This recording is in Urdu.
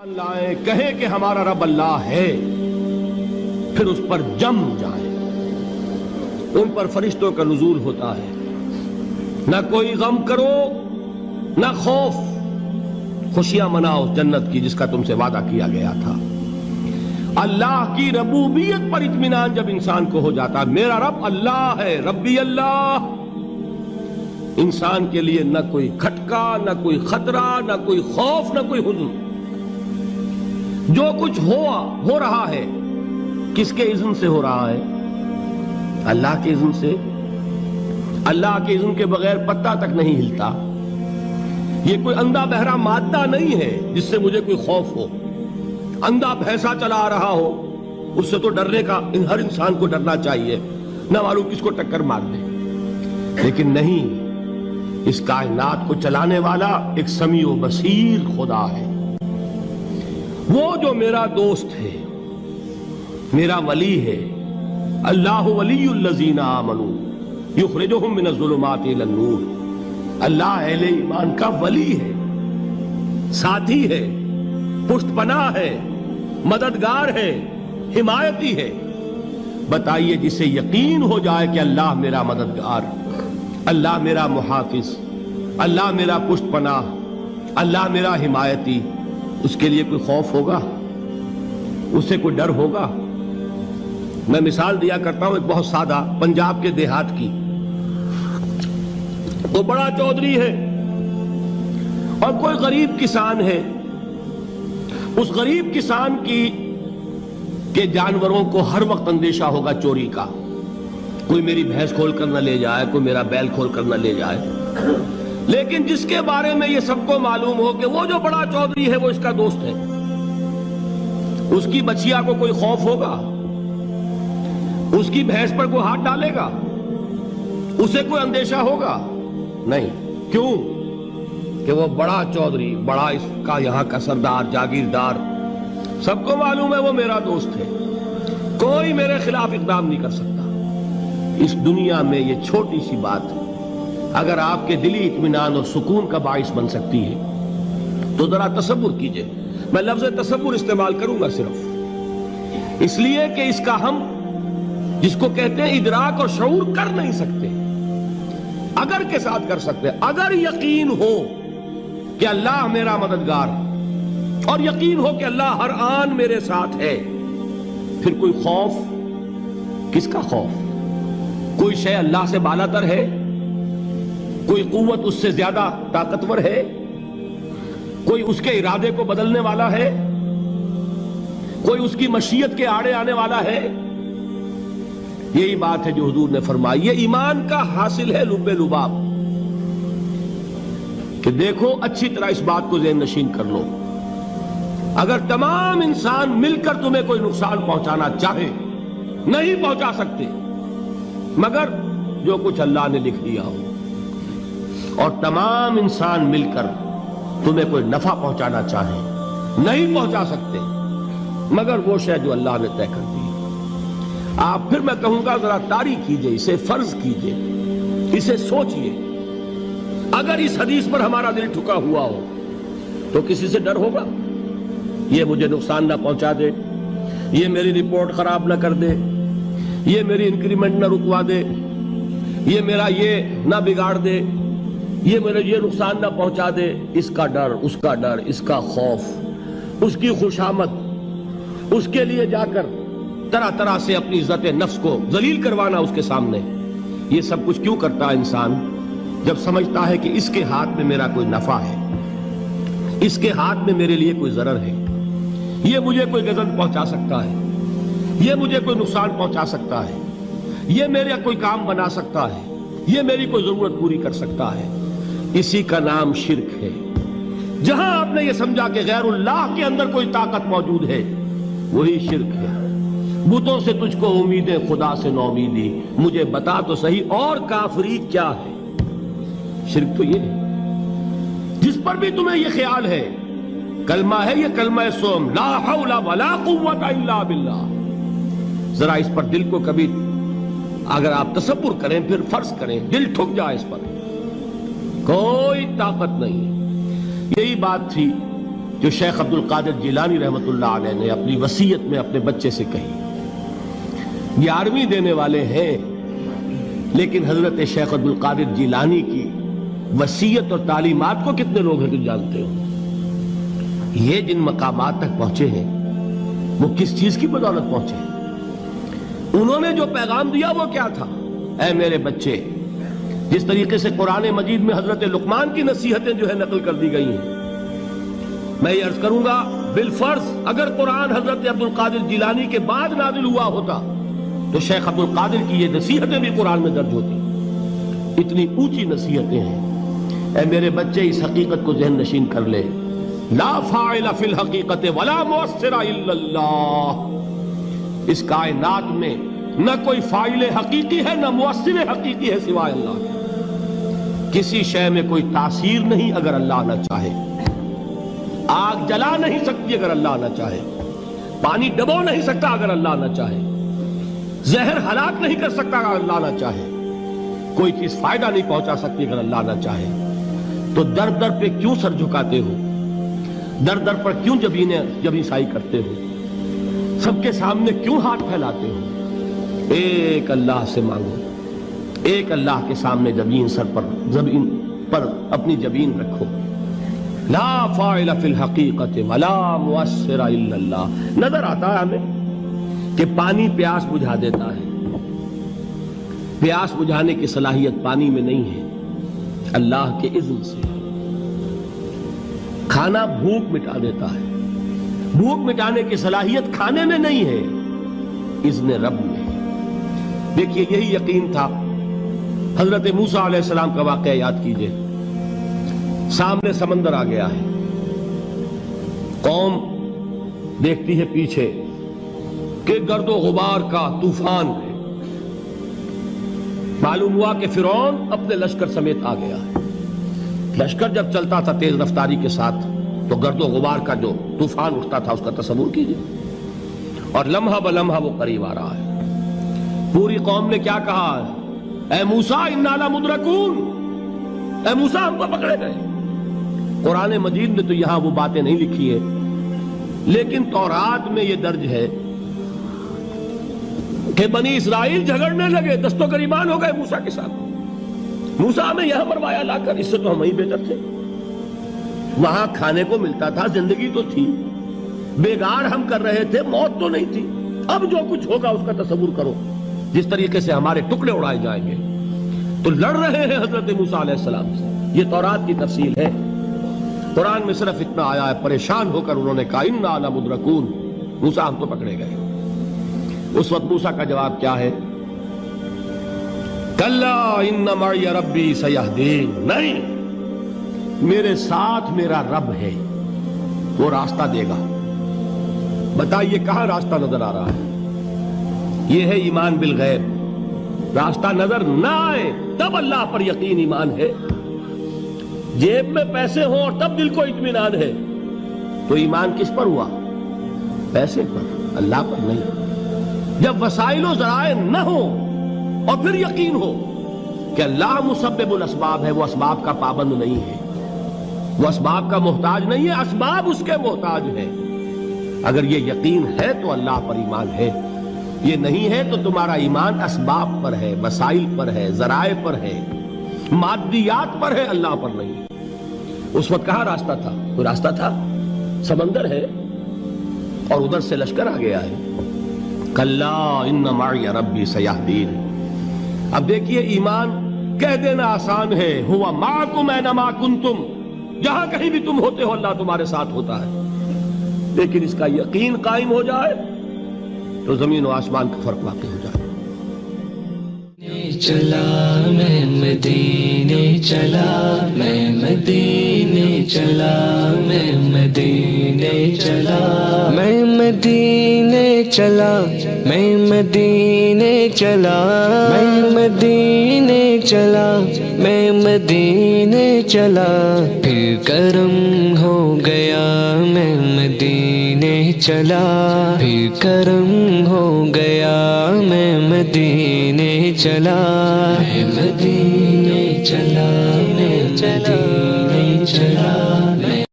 لائیں کہیں کہ ہمارا رب اللہ ہے، پھر اس پر جم جائیں۔ ان پر فرشتوں کا نزول ہوتا ہے، نہ کوئی غم کرو نہ خوف، خوشیاں مناؤ جنت کی جس کا تم سے وعدہ کیا گیا تھا۔ اللہ کی ربوبیت پر اطمینان جب انسان کو ہو جاتا، میرا رب اللہ ہے، ربی اللہ، انسان کے لیے نہ کوئی کھٹکا، نہ کوئی خطرہ، نہ کوئی خوف، نہ کوئی حزن۔ جو کچھ ہو رہا ہے کس کے اذن سے ہو رہا ہے؟ اللہ کے اذن سے۔ اللہ کے اذن کے بغیر پتا تک نہیں ہلتا۔ یہ کوئی اندھا بہرا مادہ نہیں ہے جس سے مجھے کوئی خوف ہو۔ اندھا بھینسا چلا آ رہا ہو اس سے تو ڈرنے کا ہر انسان کو ڈرنا چاہیے، نہ معلوم کس کو ٹکر مار دے۔ لیکن نہیں، اس کائنات کو چلانے والا ایک سمیع و بصیر خدا ہے۔ وہ جو میرا دوست ہے، میرا ولی ہے۔ اللہ ولی الذین آمنوا یخرجہم من الظلمات الی النور۔ اللہ اہل ایمان کا ولی ہے، ساتھی ہے، پشت پناہ ہے، مددگار ہے، حمایتی ہے۔ بتائیے جسے یقین ہو جائے کہ اللہ میرا مددگار، اللہ میرا محافظ، اللہ میرا پشت پناہ، اللہ میرا حمایتی، اس کے لیے کوئی خوف ہوگا؟ اس سے کوئی ڈر ہوگا؟ میں مثال دیا کرتا ہوں ایک بہت سادہ، پنجاب کے دیہات کی۔ وہ بڑا چودھری ہے اور کوئی غریب کسان ہے۔ اس غریب کسان کے جانوروں کو ہر وقت اندیشہ ہوگا چوری کا، کوئی میری بھینس کھول کر نہ لے جائے، کوئی میرا بیل کھول کر نہ لے جائے۔ لیکن جس کے بارے میں یہ سب کو معلوم ہو کہ وہ جو بڑا چودھری ہے وہ اس کا دوست ہے، اس کی بچیا کو کوئی خوف ہوگا؟ اس کی بھینس پر کوئی ہاتھ ڈالے گا؟ اسے کوئی اندیشہ ہوگا؟ نہیں۔ کیوں؟ کہ وہ بڑا چودھری، بڑا اس کا یہاں کا سردار، جاگیردار، سب کو معلوم ہے وہ میرا دوست ہے، کوئی میرے خلاف اقدام نہیں کر سکتا۔ اس دنیا میں یہ چھوٹی سی بات اگر آپ کے دلی اطمینان اور سکون کا باعث بن سکتی ہے تو ذرا تصور کیجئے۔ میں لفظ تصور استعمال کروں گا صرف اس لیے کہ اس کا ہم جس کو کہتے ہیں ادراک اور شعور کر نہیں سکتے، اگر کے ساتھ کر سکتے۔ اگر یقین ہو کہ اللہ میرا مددگار اور یقین ہو کہ اللہ ہر آن میرے ساتھ ہے، پھر کوئی خوف؟ کس کا خوف؟ کوئی شے اللہ سے بالا تر ہے؟ کوئی قوت اس سے زیادہ طاقتور ہے؟ کوئی اس کے ارادے کو بدلنے والا ہے؟ کوئی اس کی مشیت کے آڑے آنے والا ہے؟ یہی بات ہے جو حضور نے فرمائی۔ یہ ایمان کا حاصل ہے لب لباب، کہ دیکھو اچھی طرح اس بات کو ذہن نشین کر لو، اگر تمام انسان مل کر تمہیں کوئی نقصان پہنچانا چاہے نہیں پہنچا سکتے، مگر جو کچھ اللہ نے لکھ دیا ہو، اور تمام انسان مل کر تمہیں کوئی نفع پہنچانا چاہے نہیں پہنچا سکتے، مگر وہ شے جو اللہ نے طے کر دی۔ آپ پھر میں کہوں گا ذرا طاری کیجئے، اسے فرض کیجئے، اسے سوچئے۔ اگر اس حدیث پر ہمارا دل ٹھکا ہوا ہو تو کسی سے ڈر ہوگا؟ یہ مجھے نقصان نہ پہنچا دے، یہ میری رپورٹ خراب نہ کر دے، یہ میری انکریمنٹ نہ رکوا دے، یہ میرا یہ نہ بگاڑ دے، یہ میرے یہ نقصان نہ پہنچا دے۔ اس کا ڈر، اس کا ڈر، اس کا خوف، اس کی خوشامد، اس کے لیے جا کر طرح طرح سے اپنی عزت نفس کو ذلیل کروانا اس کے سامنے، یہ سب کچھ کیوں کرتا ہے انسان؟ جب سمجھتا ہے کہ اس کے ہاتھ میں میرا کوئی نفع ہے، اس کے ہاتھ میں میرے لیے کوئی ضرر ہے، یہ مجھے کوئی غضب پہنچا سکتا ہے، یہ مجھے کوئی نقصان پہنچا سکتا ہے، یہ میرا کوئی کام بنا سکتا ہے، یہ میری کوئی ضرورت پوری کر سکتا ہے، اسی کا نام شرک ہے۔ جہاں آپ نے یہ سمجھا کہ غیر اللہ کے اندر کوئی طاقت موجود ہے، وہی شرک ہے۔ بتوں سے تجھ کو امیدیں، خدا سے نومیدی، مجھے بتا تو صحیح اور کافری کیا ہے؟ شرک تو یہ ہے۔ جس پر بھی تمہیں یہ خیال ہے، کلمہ ہے یہ کلمہ سوم، لا حول ولا قوت الا باللہ، ذرا اس پر دل کو کبھی اگر آپ تصور کریں، پھر فرض کریں، دل ٹھک جائے اس پر، کوئی طاقت نہیں ہے۔ یہی بات تھی جو شیخ عبد القادر جیلانی رحمۃ اللہ علیہ نے اپنی وصیت میں اپنے بچے سے کہی. 11ویں دینے والے ہیں، لیکن حضرت شیخ عبد القادر جیلانی کی وصیت اور تعلیمات کو کتنے لوگ ہیں جو جانتے ہو؟ یہ جن مقامات تک پہنچے ہیں وہ کس چیز کی بدولت پہنچے ہیں؟ انہوں نے جو پیغام دیا وہ کیا تھا؟ اے میرے بچے، جس طریقے سے قرآن مجید میں حضرت لقمان کی نصیحتیں جو ہے نقل کر دی گئی ہیں، میں یہ عرض کروں گا بالفرض اگر قرآن حضرت عبد القادر جیلانی کے بعد نازل ہوا ہوتا تو شیخ عبد القادر کی یہ نصیحتیں بھی قرآن میں درج ہوتی. اتنی اونچی نصیحتیں ہیں. اے میرے بچے، اس حقیقت کو ذہن نشین کر لے، لا فاعل فی الحقیقت ولا مؤثر الا اللہ. اس کائنات میں نہ کوئی فاعل حقیقی ہے نہ مؤثر حقیقی ہے سوائے اللہ کے. کسی شے میں کوئی تاثیر نہیں اگر اللہ نہ چاہے. آگ جلا نہیں سکتی اگر اللہ نہ چاہے. پانی ڈبو نہیں سکتا اگر اللہ نہ چاہے. زہر ہلاک نہیں کر سکتا اگر اللہ نہ چاہے. کوئی چیز فائدہ نہیں پہنچا سکتی اگر اللہ نہ چاہے. تو در در پہ کیوں سر جھکاتے ہو؟ در در پر کیوں جبیں سائی کرتے ہو؟ سب کے سامنے کیوں ہاتھ پھیلاتے ہو؟ ایک اللہ سے مانگو. ایک اللہ کے سامنے زمین پر اپنی جبین رکھو. لا فاعل فی الحقیقت ولا مؤثر الا اللہ. نظر آتا ہے ہمیں کہ پانی پیاس بجھا دیتا ہے. پیاس بجھانے کی صلاحیت پانی میں نہیں ہے، اللہ کے اذن سے. کھانا بھوک مٹا دیتا ہے، بھوک مٹانے کی صلاحیت کھانے میں نہیں ہے، اذن رب میں. دیکھیے یہی یقین تھا. حضرت موسیٰ علیہ السلام کا واقعہ یاد کیجئے. سامنے سمندر آ گیا ہے، قوم دیکھتی ہے پیچھے کہ گرد و غبار کا طوفان ہے. معلوم ہوا کہ فرعون اپنے لشکر سمیت آ گیا ہے. لشکر جب چلتا تھا تیز رفتاری کے ساتھ تو گرد و غبار کا جو طوفان اٹھتا تھا اس کا تصور کیجئے. اور لمحہ بلمحہ وہ قریب آ رہا ہے. پوری قوم نے کیا کہا؟ اے موسیٰ انا لمدرکون، اے موسیٰ ہم کو پکڑے گئے. قرآن مجید نے تو یہاں وہ باتیں نہیں لکھی ہے، لیکن تورات میں یہ درج ہے کہ بنی اسرائیل جھگڑنے لگے، دست و گریبان ہو گئے موسیٰ کے ساتھ. موسیٰ ہمیں یہاں مروایا لا کر، اس سے تو ہم ہی بہتر تھے. وہاں کھانے کو ملتا تھا، زندگی تو تھی، بیگار ہم کر رہے تھے، موت تو نہیں تھی. اب جو کچھ ہوگا اس کا تصور کرو، جس طریقے سے ہمارے ٹکڑے اڑائے جائیں گے. تو لڑ رہے ہیں حضرت موسیٰ علیہ السلام سے. یہ تورات کی تفصیل ہے. قرآن میں صرف اتنا آیا ہے، پریشان ہو کر انہوں نے کہا انا لمدرکون، موسیٰ ہم تو پکڑے گئے. اس وقت موسیٰ کا جواب کیا ہے؟ کلا ان معی ربی سیہدین. نہیں، میرے ساتھ میرا رب ہے، وہ راستہ دے گا. بتائیے کہاں راستہ نظر آ رہا ہے؟ یہ ہے ایمان بالغیب. راستہ نظر نہ آئے تب اللہ پر یقین ایمان ہے. جیب میں پیسے ہوں اور تب دل کو اطمینان ہے تو ایمان کس پر ہوا؟ پیسے پر، اللہ پر نہیں. جب وسائل و ذرائع نہ ہو اور پھر یقین ہو کہ اللہ مسبب الاسباب ہے، وہ اسباب کا پابند نہیں ہے، وہ اسباب کا محتاج نہیں ہے، اسباب اس کے محتاج ہیں. اگر یہ یقین ہے تو اللہ پر ایمان ہے. یہ نہیں ہے تو تمہارا ایمان اسباب پر ہے، وسائل پر ہے، ذرائع پر ہے، مادیات پر ہے، اللہ پر نہیں. اس وقت کہاں راستہ تھا؟ کوئی راستہ تھا؟ سمندر ہے اور ادھر سے لشکر آ گیا ہے. کلا ان معی ربی سیہدین. اب دیکھیے ایمان کہہ دینا آسان ہے، ہوا معکم اینما کنتم، جہاں کہیں بھی تم ہوتے ہو اللہ تمہارے ساتھ ہوتا ہے. لیکن اس کا یقین قائم ہو جائے تو زمین و آسمان کا فرق واقع ہو جائے. چلا میں مدینے چلا، میں مدینے چلا، میں مدینے چلا، میں مدینے چلا، میں مدینے چلا، میں مدینے چلا، میں مدینے چلا. پھر کرم ہو گیا میں مدینے چلا، پھر کرم ہو گیا میں مدینے چلا، میں مدینے چلا، میں مدینے